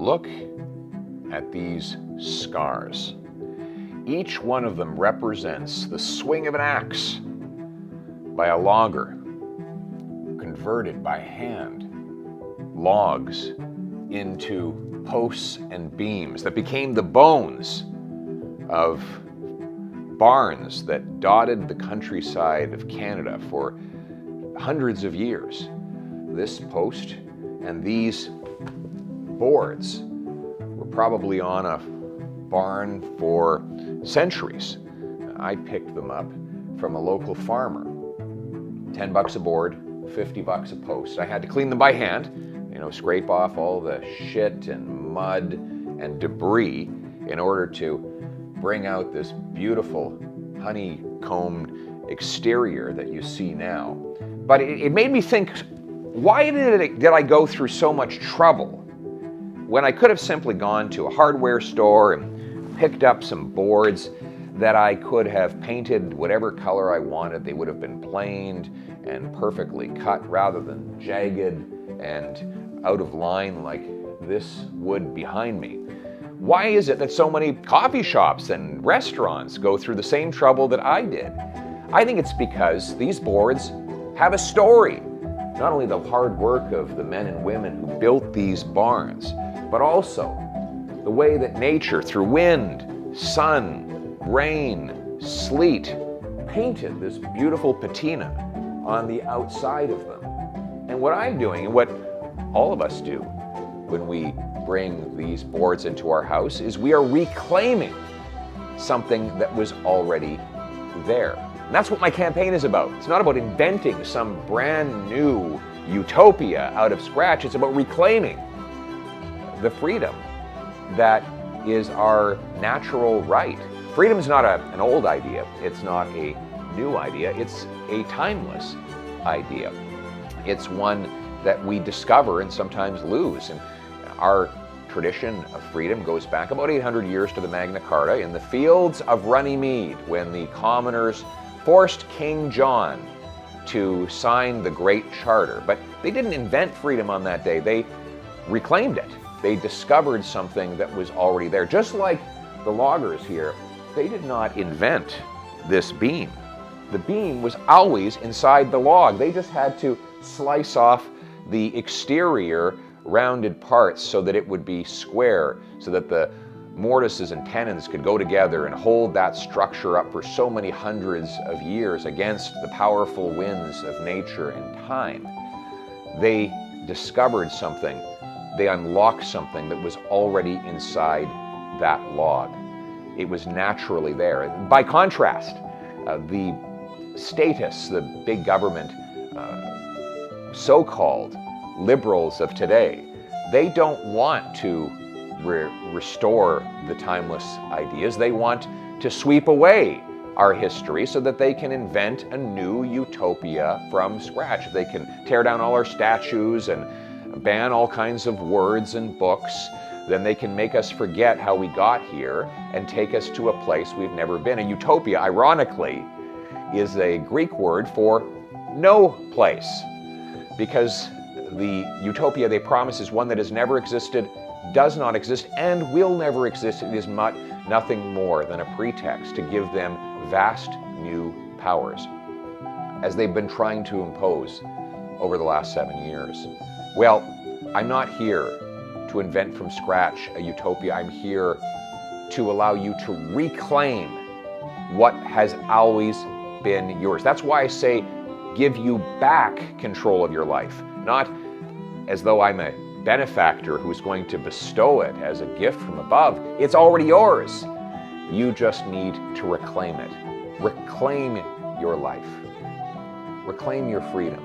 Look at these scars. Each one of them represents the swing of an axe by a logger, converted by hand, logs into posts and beams that became the bones of barns that dotted the countryside of Canada for hundreds of years. This post and these boards were probably on a barn for centuries. I picked them up from a local farmer. $10 a board, $50 a post. I had to clean them by hand, scrape off all the shit and mud and debris in order to bring out this beautiful honeycombed exterior that you see now. But it made me think, why did I go through so much trouble when I could have simply gone to a hardware store and picked up some boards that I could have painted whatever color I wanted? They would have been planed and perfectly cut rather than jagged and out of line like this wood behind me. Why is it that so many coffee shops and restaurants go through the same trouble that I did? I think it's because these boards have a story. Not only the hard work of the men and women who built these barns, but also the way that nature, through wind, sun, rain, sleet, painted this beautiful patina on the outside of them. And what I'm doing, and what all of us do when we bring these boards into our house, is we are reclaiming something that was already there. And that's what my campaign is about. It's not about inventing some brand new utopia out of scratch. It's about reclaiming the freedom that is our natural right. Freedom is not an old idea. It's not a new idea. It's a timeless idea. It's one that we discover and sometimes lose. And our tradition of freedom goes back about 800 years to the Magna Carta in the fields of Runnymede, when the commoners forced King John to sign the Great Charter. But they didn't invent freedom on that day. They reclaimed it. They discovered something that was already there. Just like the loggers here, they did not invent this beam. The beam was always inside the log. They just had to slice off the exterior rounded parts so that it would be square, so that the mortises and tenons could go together and hold that structure up for so many hundreds of years against the powerful winds of nature and time. They discovered something. They unlocked something that was already inside that log. It was naturally there. By contrast, the statists, the big government, so-called liberals of today, they don't want to restore the timeless ideas. They want to sweep away our history so that they can invent a new utopia from scratch. They can tear down all our statues and ban all kinds of words and books. Then they can make us forget how we got here and take us to a place we've never been. A utopia, ironically, is a Greek word for no place, because the utopia they promise is one that has never existed, does not exist, and will never exist. It is nothing more than a pretext to give them vast new powers, as they've been trying to impose over the last 7 years. Well, I'm not here to invent from scratch a utopia. I'm here to allow you to reclaim what has always been yours. That's why I say give you back control of your life, not as though I'm a benefactor who's going to bestow it as a gift from above. It's already yours. You just need to reclaim it. Reclaim your life. Reclaim your freedom.